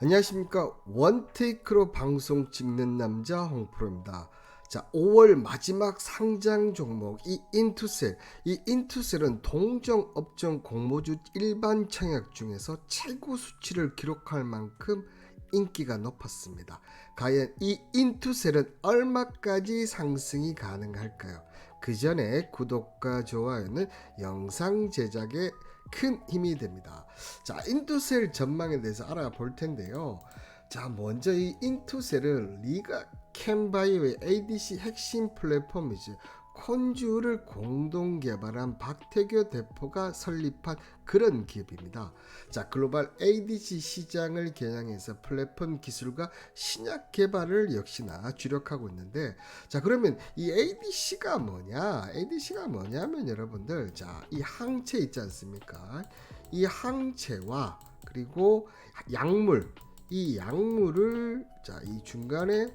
안녕하십니까. 원테이크로 방송 찍는 남자 홍프로입니다. 자, 5월 마지막 상장 종목 이 인투셀. 이 인투셀은 동종 업종 공모주 일반 청약 중에서 최고 수치를 기록할 만큼 인기가 높았습니다. 과연 이 인투셀은 얼마까지 상승이 가능할까요? 그 전에 구독과 좋아요는 영상 제작에 큰 힘이 됩니다. 자, 인투셀 전망에 대해서 알아볼 텐데요. 자, 먼저 이 인투셀은 리가캠바이오의 ADC 핵심 플랫폼이죠. 콘주를 공동 개발한 박태규 대표가 설립한 그런 기업입니다. 자, 글로벌 ADC 시장을 겨냥해서 플랫폼 기술과 신약 개발을 역시나 주력하고 있는데, 자, 그러면 이 ADC가 뭐냐? ADC가 뭐냐면 여러분들, 자, 이 항체 있지 않습니까? 이 항체와 그리고 약물, 이 약물을 자, 이 중간에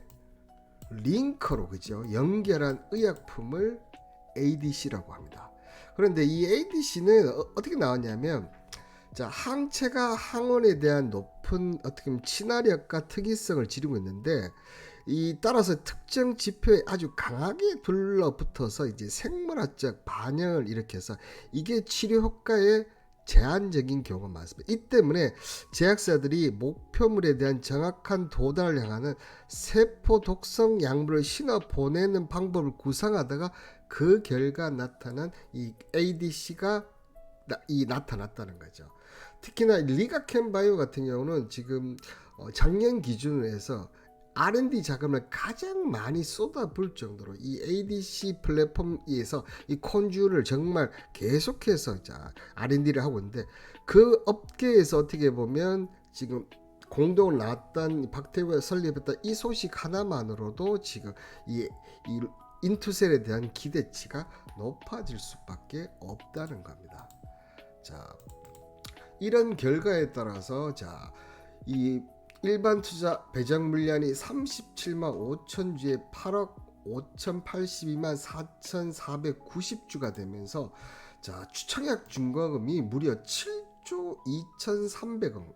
링커로 그죠? 연결한 의약품을 ADC라고 합니다. 그런데 이 ADC는 어떻게 나왔냐면, 자, 항체가 항원에 대한 높은 어떻게 보면 친화력과 특이성을 지니고 있는데, 이 따라서 특정 지표에 아주 강하게 둘러붙어서 이제 생물학적 반응을 일으켜서 이게 치료 효과에 제한적인 경우가 많습니다. 이 때문에 제약사들이 목표물에 대한 정확한 도달을 향하는 세포 독성 약물을 신어 보내는 방법을 구상하다가 그 결과 나타난 이 ADC가 나타났다는 거죠. 특히나 리가캠바이오 같은 경우는 지금 작년 기준으로 해서 R&D 자금을 가장 많이 쏟아부을 정도로 이 ADC 플랫폼에서 이 콘주를 정말 계속해서 R&D를 하고 있는데, 그 업계에서 어떻게 보면 지금 공동을 나왔던 박태규가 설립했던 이 소식 하나만으로도 지금 이 인투셀에 대한 기대치가 높아질 수밖에 없다는 겁니다. 자, 이런 결과에 따라서 이 일반 투자 배정 물량이 37만 5천 주에 8억 5,082만 4,490주가 되면서, 자, 추청약 준거금이 무려 7조 2,300억.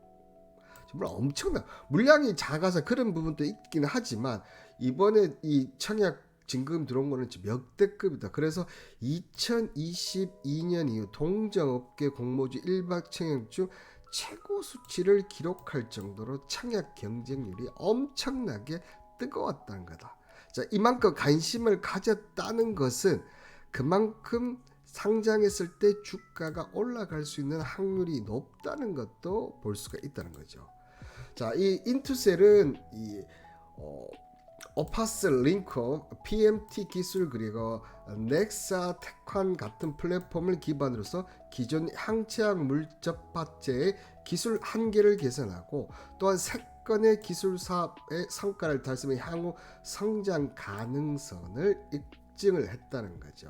정말 엄청나. 물량이 작아서 그런 부분도 있긴 하지만 이번에 이 청약 진금 들어온 거는 역대급이다. 그래서 2022년 이후 동종업계 공모주 일박 청약 중 최고 수치를 기록할 정도로 청약 경쟁률이 엄청나게 뜨거웠다는 거다. 자, 이만큼 관심을 가졌다는 것은 그만큼 상장했을 때 주가가 올라갈 수 있는 확률이 높다는 것도 볼 수가 있다는 거죠. 자, 이 인투셀은 이 오파스 링커, PMT 기술 그리고 넥사 테관 같은 플랫폼을 기반으로서 기존 항체약 물접합제의 기술 한계를 개선하고, 또한 세 건의 기술 사업의 성과를 달성해 향후 성장 가능성을 입증을 했다는 거죠.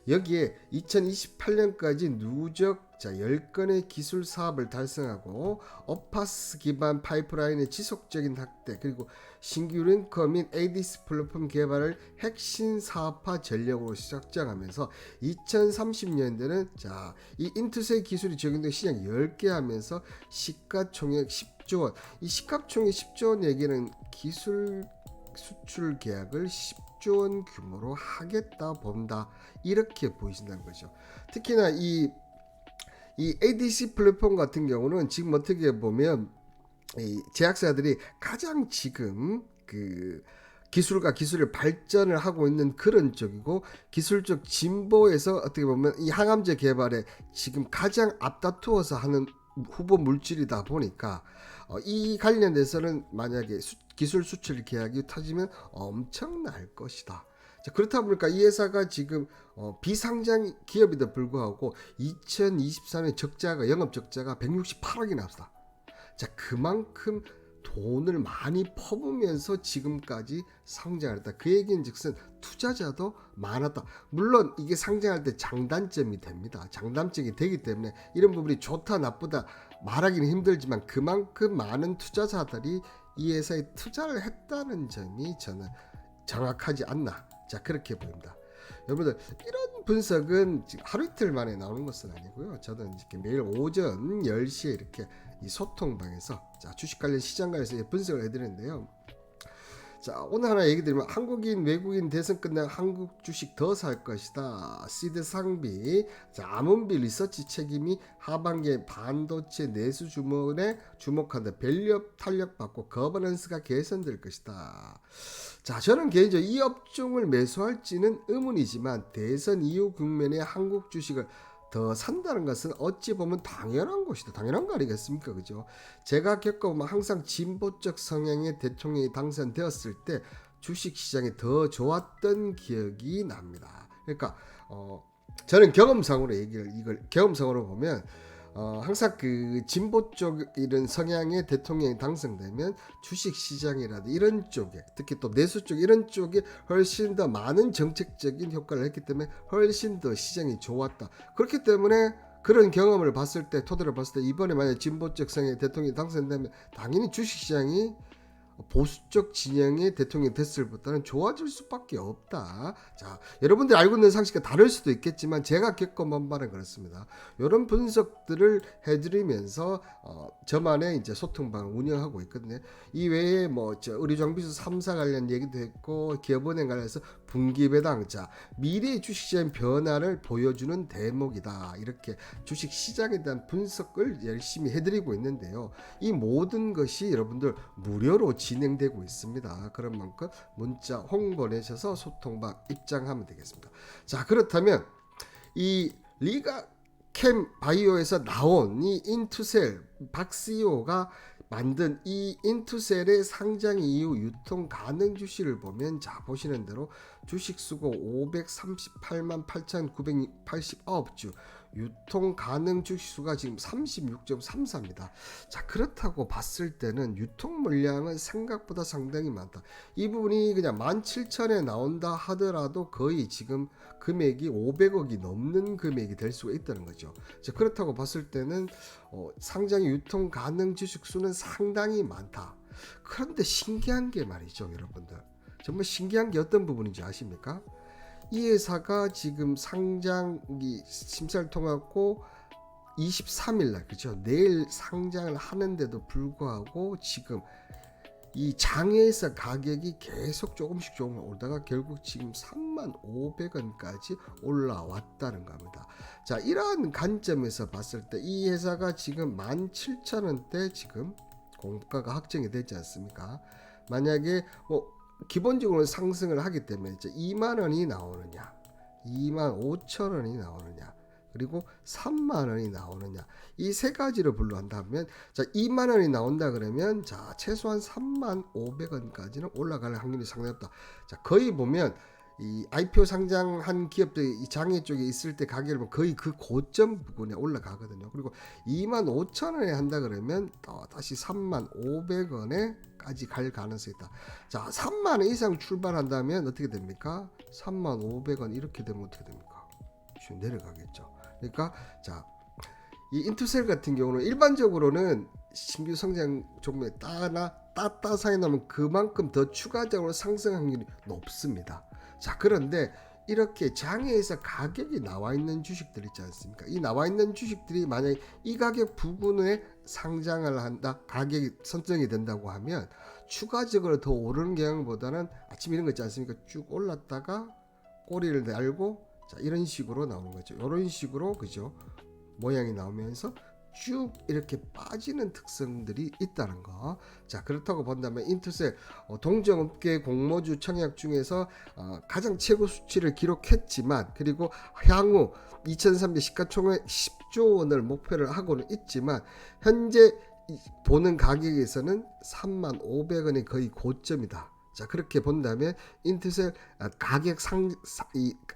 여기에 2028년까지 누적 10건의 기술 사업을 달성하고 어파스 기반 파이프라인의 지속적인 확대, 그리고 신규 링커 및 ADC 플랫폼 개발을 핵심 사업화 전략으로 확장하면서 2030년대는 이 인투셀 기술이 적용된 시장 10개 하면서 시가총액 10조 원. 이 시가총액 10조 원 얘기는 기술 수출 계약을 10조 원 규모로 하겠다 본다, 이렇게 보이신다는 거죠. 특히나 이 ADC 플랫폼 같은 경우는 지금 어떻게 보면 이 제약사들이 가장 지금 그 기술과 기술의 발전을 하고 있는 그런 쪽이고, 기술적 진보에서 어떻게 보면 이 항암제 개발에 지금 가장 앞다투어서 하는 후보 물질이다 보니까 이 관련돼서는 만약에 기술 수출 계약이 터지면 엄청날 것이다. 자, 그렇다 보니까 이 회사가 지금 비상장 기업에도 불구하고 2024년 적자가 영업 적자가 168억이 나왔다. 자, 그만큼 돈을 많이 퍼부으면서 지금까지 상장을 했다. 그 얘기인즉슨 투자자도 많았다. 물론 이게 상장할 때 장단점이 됩니다. 장단점이 되기 때문에 이런 부분이 좋다 나쁘다 말하기는 힘들지만 그만큼 많은 투자자들이 이 회사에 투자를 했다는 점이 저는 정확하지 않나, 자, 그렇게 보입니다. 여러분들, 이런 분석은 지금 하루 이틀 만에 나오는 것은 아니고요. 저는 이렇게 매일 오전 10시에 이렇게 이 소통방에서 자, 주식 관련 시장 관련해서 분석을 해드리는데요. 자, 오늘 하나 얘기 드리면 한국인 외국인 대선 끝나고 한국 주식 더 살 것이다. 시드 상비. 자, 아문비 리서치 책임이 하반기에 반도체 내수 주문에 주목한다. 밸류업 탄력받고 거버넌스가 개선될 것이다. 자, 저는 개인적으로 이 업종을 매수할지는 의문이지만 대선 이후 국면에 한국 주식을 더 산다는 것은 어찌 보면 당연한 것이다. 당연한 거 아니겠습니까? 그죠? 제가 겪어보면 항상 진보적 성향의 대통령이 당선되었을 때 주식시장이 더 좋았던 기억이 납니다. 그러니까 저는 경험상으로 이걸 경험상으로 보면 항상 그 진보 쪽 이런 성향의 대통령이 당선되면 주식 시장이라도 이런 쪽에 특히 또 내수 쪽 이런 쪽에 훨씬 더 많은 정책적인 효과를 했기 때문에 훨씬 더 시장이 좋았다. 그렇기 때문에 그런 경험을 봤을 때 토대로 봤을 때 이번에 만약 진보적 성향의 대통령이 당선되면 당연히 주식 시장이 보수적 진영의 대통령이 됐을 보다는 좋아질 수밖에 없다. 자, 여러분들이 알고 있는 상식과 다를 수도 있겠지만 제가 겪어본 바는 그렇습니다. 이런 분석들을 해드리면서 저만의 이제 소통방을 운영하고 있거든요. 이 외에 뭐 의료정비소 3사 관련 얘기도 했고 기업은행 관련해서 분기배당자 미래의 주식시장 변화를 보여주는 대목이다. 이렇게 주식시장에 대한 분석을 열심히 해드리고 있는데요. 이 모든 것이 여러분들 무료로 진행되고 있습니다. 그런 만큼 문자 홍보 내셔서 소통방 입장하면 되겠습니다. 자, 그렇다면 이 리가캠 바이오에서 나온 이 인투셀 박 CEO가 만든 이 인투셀의 상장 이후 유통 가능 주식을 보면 자, 보시는 대로 주식 수고 538만 8,989주, 유통 가능 주식 수가 지금 36.34입니다. 자, 그렇다고 봤을 때는 유통 물량은 생각보다 상당히 많다. 이 부분이 그냥 17,000에 나온다 하더라도 거의 지금 금액이 500억이 넘는 금액이 될 수가 있다는 거죠. 자, 그렇다고 봤을 때는 상장 유통 가능 주식 수는 상당히 많다. 그런데 신기한 게 말이죠, 여러분들. 정말 신기한 게 어떤 부분인지 아십니까? 이 회사가 지금 상장이 심사를 통하고 23일 날, 그렇죠? 내일 상장을 하는데도 불구하고 지금 이 장에서 가격이 계속 조금씩 오르다가 결국 지금 35,500원까지 올라왔다는 겁니다. 자, 이러한 관점에서 봤을 때 이 회사가 지금 17,000원대 지금 공가가 확정이 되지 않습니까? 만약에 기본적으로 상승을 하기 때문에 2만 원이 나오느냐, 2만 5천 원이 나오느냐, 그리고 3만 원이 나오느냐, 이 세 가지를 분류한다면, 자, 2만 원이 나온다 그러면 자, 최소한 3만 500원까지는 올라갈 확률이 상당히 높다. 자, 거의 보면 이 IPO 상장한 기업들이 이 장애 쪽에 있을 때 가격을 보면 거의 그 고점 부분에 올라가거든요. 그리고 2만 5천 원에 한다 그러면 다시 3만 500원에까지 갈 가능성이 있다. 자, 3만 원 이상 출발한다면 어떻게 됩니까? 3만 500원 이렇게 되면 어떻게 됩니까? 지금 내려가겠죠. 그러니까 자, 이 인투셀 같은 경우는 일반적으로는 신규 성장 종목에 따따상에 나면 그만큼 더 추가적으로 상승 확률이 높습니다. 자, 그런데 이렇게 장에서 가격이 나와 있는 주식들 있지 않습니까? 이 나와 있는 주식들이 만약에 이 가격 부근에 상장을 한다, 가격이 선정이 된다고 하면 추가적으로 더 오르는 경향보다는 아침 이런 거 있지 않습니까? 쭉 올랐다가 꼬리를 달고 자, 이런 식으로 나오는 거죠. 이런 식으로, 그죠? 모양이 나오면서 쭉 이렇게 빠지는 특성들이 있다는 거. 자, 그렇다고 본다면 인투셀 동종업계 공모주 청약 중에서 가장 최고 수치를 기록했지만, 그리고 향후 2300 시가총액 10조 원을 목표를 하고는 있지만 현재 보는 가격에서는 3만 500원이 거의 고점이다. 자, 그렇게 본다면 인투셀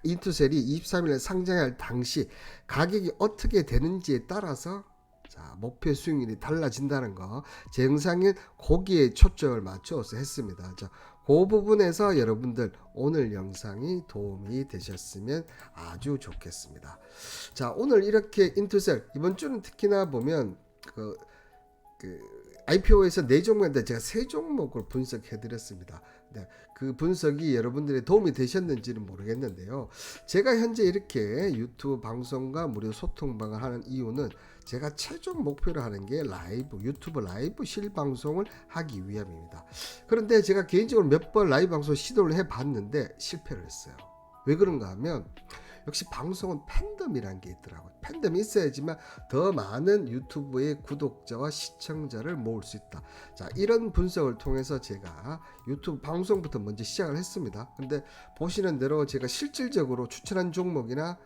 인투셀이 23일에 상장할 당시 가격이 어떻게 되는지에 따라서 자, 목표 수익률이 달라진다는 거. 제 영상은 거기에 초점을 맞춰서 했습니다. 자, 그 부분에서 여러분들 오늘 영상이 도움이 되셨으면 아주 좋겠습니다. 자, 오늘 이렇게 인투셀 이번 주는 특히나 보면 IPO에서 4종목인데 제가 3종목을 분석해 드렸습니다. 네, 그 분석이 여러분들의 도움이 되셨는지는 모르겠는데요. 제가 현재 이렇게 유튜브 방송과 무료 소통방을 하는 이유는 제가 최종 목표로 하는 게 유튜브 라이브 실방송을 하기 위함입니다. 그런데 제가 개인적으로 몇 번 라이브 방송 시도를 해봤는데 실패를 했어요. 왜 그런가 하면 역시 방송은 팬덤이라는 게 있더라고요. 팬덤이 있어야지만 더 많은 유튜브의 구독자와 시청자를 모을 수 있다. 자, 이런 분석을 통해서 제가 유튜브 방송부터 먼저 시작을 했습니다. 근데 보시는 대로 제가 실질적으로 추천한 종목이나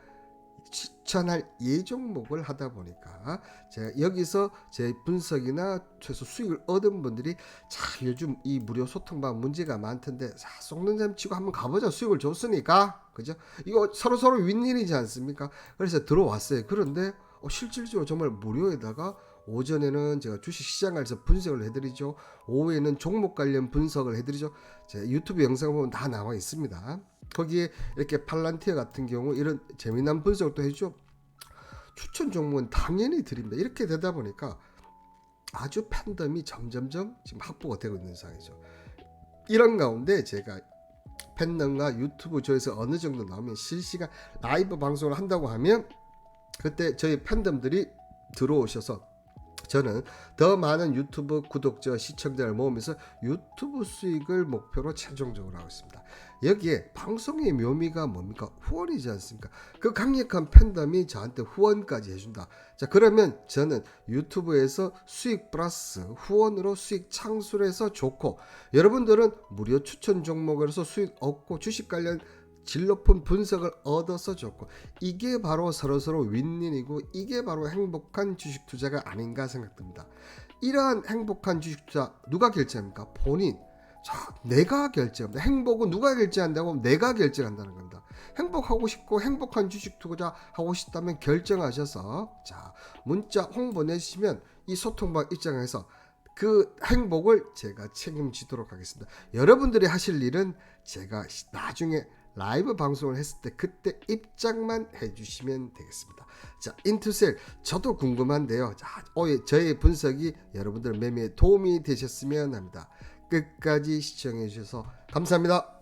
추천할 예종목을 하다 보니까 제가 여기서 제 분석이나 최소 수익을 얻은 분들이 자, 요즘 이 무료 소통방 문제가 많던데 자, 속는 잠 치고 한번 가보자. 수익을 줬으니까 그죠? 이거 서로 윈윈이지 않습니까? 그래서 들어왔어요. 그런데 실질적으로 정말 무료에다가 오전에는 제가 주식시장에서 분석을 해드리죠. 오후에는 종목 관련 분석을 해드리죠. 제 유튜브 영상 보면 다 나와 있습니다. 거기에 이렇게 팔란티어 같은 경우 이런 재미난 분석을 또 해줘. 추천 종목은 당연히 드립니다. 이렇게 되다 보니까 아주 팬덤이 점점점 지금 확보가 되고 있는 상황이죠. 이런 가운데 제가 팬덤과 유튜브 조회수 어느 정도 나오면 실시간 라이브 방송을 한다고 하면 그때 저희 팬덤들이 들어오셔서 저는 더 많은 유튜브 구독자 시청자를 모으면서 유튜브 수익을 목표로 최종적으로 하고 있습니다. 여기에 방송의 묘미가 뭡니까? 후원이지 않습니까? 그 강력한 팬덤이 저한테 후원까지 해준다. 자, 그러면 저는 유튜브에서 수익 플러스 후원으로 수익 창출해서 좋고, 여러분들은 무료 추천 종목으로서 수익 얻고 주식 관련 질 높은 분석을 얻어서 좋고, 이게 바로 서로서로 윈윈이고 이게 바로 행복한 주식 투자가 아닌가 생각됩니다. 이러한 행복한 주식 투자 누가 결제합니까? 본인. 자, 내가 결제합니다. 행복은 누가 결제한다고? 내가 결제한다는 겁니다. 행복하고 싶고 행복한 주식 투자 하고 싶다면 결정하셔서 자, 문자 홍보 내시면 이 소통방 입장에서 그 행복을 제가 책임지도록 하겠습니다. 여러분들이 하실 일은 제가 나중에 라이브 방송을 했을 때 그때 입장만 해주시면 되겠습니다. 자, 인투셀 저도 궁금한데요. 자, 저의 분석이 여러분들 매매에 도움이 되셨으면 합니다. 끝까지 시청해 주셔서 감사합니다.